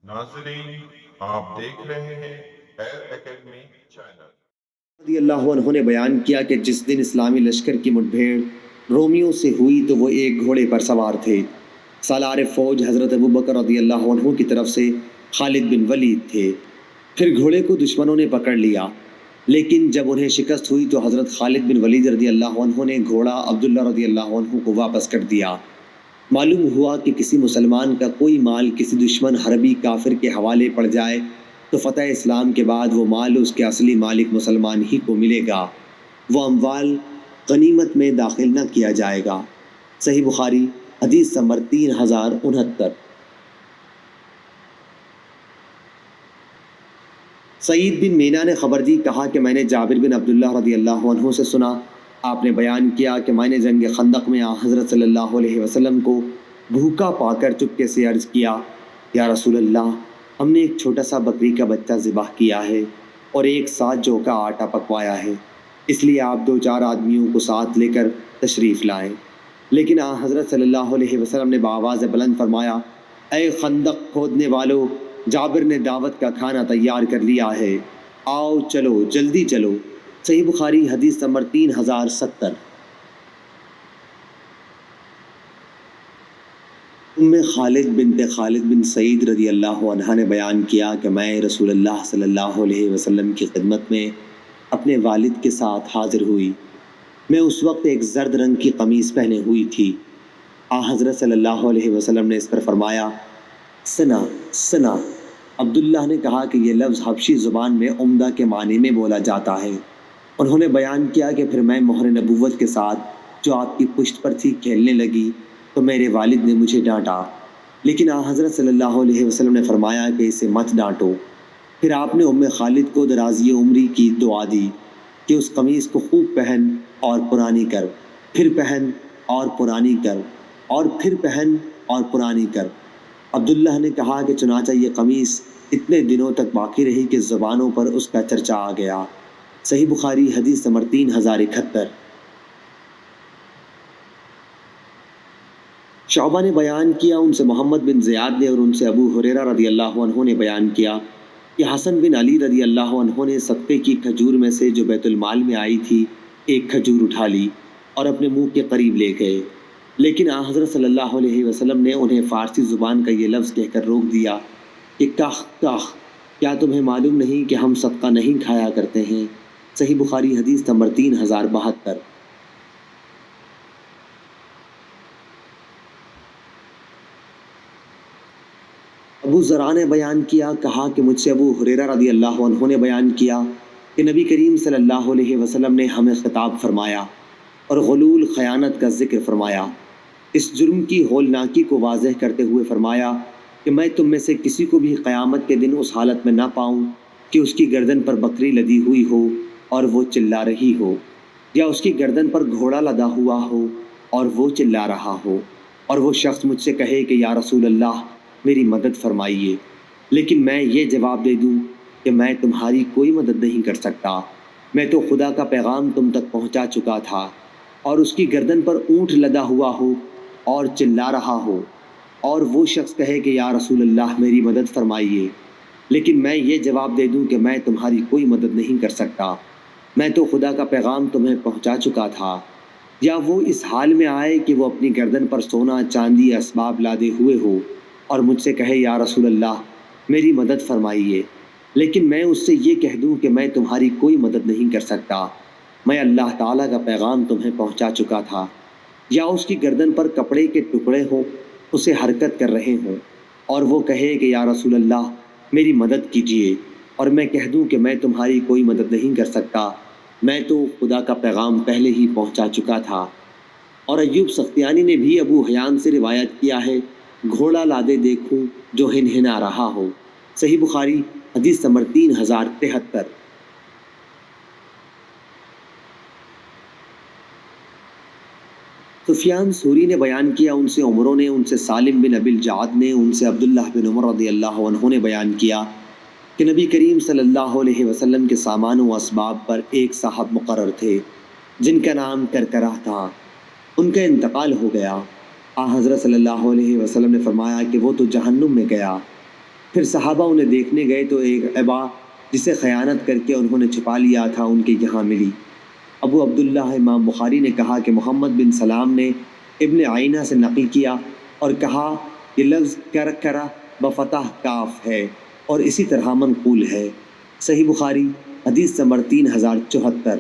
ناظرین، آپ دیکھ رہے ہیں ایئر اکیڈمی چینل۔ رضی اللہ عنہ نے بیان کیا کہ جس دن اسلامی لشکر کی مٹبھیڑ رومیوں سے ہوئی تو وہ ایک گھوڑے پر سوار تھے۔ سالار فوج حضرت ابوبکر رضی اللہ عنہ کی طرف سے خالد بن ولید تھے۔ پھر گھوڑے کو دشمنوں نے پکڑ لیا، لیکن جب انہیں شکست ہوئی تو حضرت خالد بن ولید رضی اللہ عنہ نے گھوڑا عبداللہ رضی اللہ عنہ کو واپس کر دیا۔ معلوم ہوا کہ کسی مسلمان کا کوئی مال کسی دشمن حربی کافر کے حوالے پڑ جائے تو فتح اسلام کے بعد وہ مال اس کے اصلی مالک مسلمان ہی کو ملے گا، وہ اموال غنیمت میں داخل نہ کیا جائے گا۔ صحیح بخاری حدیث نمبر 3069۔ سعید بن مینا نے خبر دی، کہا کہ میں نے جابر بن عبداللہ رضی اللہ عنہ سے سنا، آپ نے بیان کیا کہ میں نے جنگ خندق میں حضرت صلی اللہ علیہ وسلم کو بھوکا پا کر چپکے سے عرض کیا، یا رسول اللہ، ہم نے ایک چھوٹا سا بکری کا بچہ ذبح کیا ہے اور ایک ساتھ جو کا آٹا پکوایا ہے، اس لیے آپ 2-4 آدمیوں کو ساتھ لے کر تشریف لائیں۔ لیکن حضرت صلی اللہ علیہ وسلم نے بآواز بلند فرمایا، اے خندق کھودنے والو، جابر نے دعوت کا کھانا تیار کر لیا ہے، آؤ چلو جلدی چلو۔ صحیح بخاری حدیث نمبر 3070۔ خالد بنت خالد بن سعید رضی اللہ عنہ نے بیان کیا کہ میں رسول اللہ صلی اللہ علیہ وسلم کی خدمت میں اپنے والد کے ساتھ حاضر ہوئی۔ میں اس وقت ایک زرد رنگ کی قمیص پہنے ہوئی تھی۔ حضرت صلی اللہ علیہ وسلم نے اس پر فرمایا، سنا سنا۔ عبداللہ نے کہا کہ یہ لفظ حبشی زبان میں عمدہ کے معنی میں بولا جاتا ہے۔ انہوں نے بیان کیا کہ پھر میں مہر نبوت کے ساتھ جو آپ کی پشت پر تھی کھیلنے لگی تو میرے والد نے مجھے ڈانٹا، لیکن حضرت صلی اللہ علیہ وسلم نے فرمایا کہ اسے مت ڈانٹو۔ پھر آپ نے خالد کو درازی عمری کی دعا دی کہ اس قمیص کو خوب پہن اور پرانی کر، پھر پہن اور پرانی کر، اور پھر پہن اور پرانی کر۔ عبداللہ نے کہا کہ چنانچہ یہ قمیص اتنے دنوں تک باقی رہی کہ زبانوں پر اس کا چرچا آ گیا۔ صحیح بخاری حدیث نمبر 3071۔ شعبہ نے بیان کیا، ان سے محمد بن زیاد نے اور ان سے ابو ہریرہ رضی اللہ عنہ نے بیان کیا کہ حسن بن علی رضی اللہ عنہ نے صدقے کی کھجور میں سے جو بیت المال میں آئی تھی ایک کھجور اٹھا لی اور اپنے منہ کے قریب لے گئے، لیکن حضرت صلی اللہ علیہ وسلم نے انہیں فارسی زبان کا یہ لفظ کہہ کر روک دیا کہ کاخ کاخ، کیا تمہیں معلوم نہیں کہ ہم صدقہ نہیں کھایا کرتے ہیں؟ صحیح بخاری حدیث نمبر 3072۔ ابو ذرا نے بیان کیا، کہا کہ مجھ سے ابو ہریرہ رضی اللہ عنہ نے بیان کیا کہ نبی کریم صلی اللہ علیہ وسلم نے ہمیں خطاب فرمایا اور غلول خیانت کا ذکر فرمایا، اس جرم کی ہولناکی کو واضح کرتے ہوئے فرمایا کہ میں تم میں سے کسی کو بھی قیامت کے دن اس حالت میں نہ پاؤں کہ اس کی گردن پر بکری لدی ہوئی ہو اور وہ چلا رہی ہو، یا اس کی گردن پر گھوڑا لدا ہوا ہو اور وہ چلا رہا ہو، اور وہ شخص مجھ سے کہے کہ یا رسول اللہ میری مدد فرمائیے، لیکن میں یہ جواب دے دوں کہ میں تمہاری کوئی مدد نہیں کر سکتا، میں تو خدا کا پیغام تم تک پہنچا چکا تھا، اور اس کی گردن پر اونٹ لدا ہوا ہو اور چلا رہا ہو، اور وہ شخص کہے کہ یا رسول اللہ میری مدد فرمائیے، لیکن میں یہ جواب دے دوں کہ میں تمہاری کوئی مدد نہیں کر سکتا، میں تو خدا کا پیغام تمہیں پہنچا چکا تھا، یا وہ اس حال میں آئے کہ وہ اپنی گردن پر سونا چاندی اسباب لادے ہوئے ہو اور مجھ سے کہے یا رسول اللہ میری مدد فرمائیے، لیکن میں اس سے یہ کہہ دوں کہ میں تمہاری کوئی مدد نہیں کر سکتا، میں اللہ تعالیٰ کا پیغام تمہیں پہنچا چکا تھا، یا اس کی گردن پر کپڑے کے ٹکڑے ہوں اسے حرکت کر رہے ہوں اور وہ کہے کہ یا رسول اللہ میری مدد کیجیے، اور میں کہہ دوں کہ میں تمہاری کوئی مدد نہیں کر سکتا، میں تو خدا کا پیغام پہلے ہی پہنچا چکا تھا۔ اور ایوب سختیانی نے بھی ابو حیان سے روایت کیا ہے، گھوڑا لادے دیکھوں جو ہنہنا رہا ہو۔ صحیح بخاری حدیث نمبر 3073۔ سفیان ثوری نے بیان کیا، ان سے عمروں نے، ان سے سالم بن ابی الجعد نے، ان سے عبداللہ بن عمر رضی اللہ عنہ نے بیان کیا کہ نبی کریم صلی اللہ علیہ وسلم کے سامان و اسباب پر ایک صاحب مقرر تھے جن کا نام کرکرہ تھا، ان کا انتقال ہو گیا۔ حضرت صلی اللہ علیہ وسلم نے فرمایا کہ وہ تو جہنم میں گیا۔ پھر صحابہ انہیں دیکھنے گئے تو ایک عبا جسے خیانت کر کے انہوں نے چھپا لیا تھا ان کے یہاں ملی۔ ابو عبداللہ امام بخاری نے کہا کہ محمد بن سلام نے ابن عینہ سے نقل کیا اور کہا یہ لفظ کرکرہ بفتح کاف ہے اور اسی طرح منقول ہے۔ صحیح بخاری حدیث نمبر 3074۔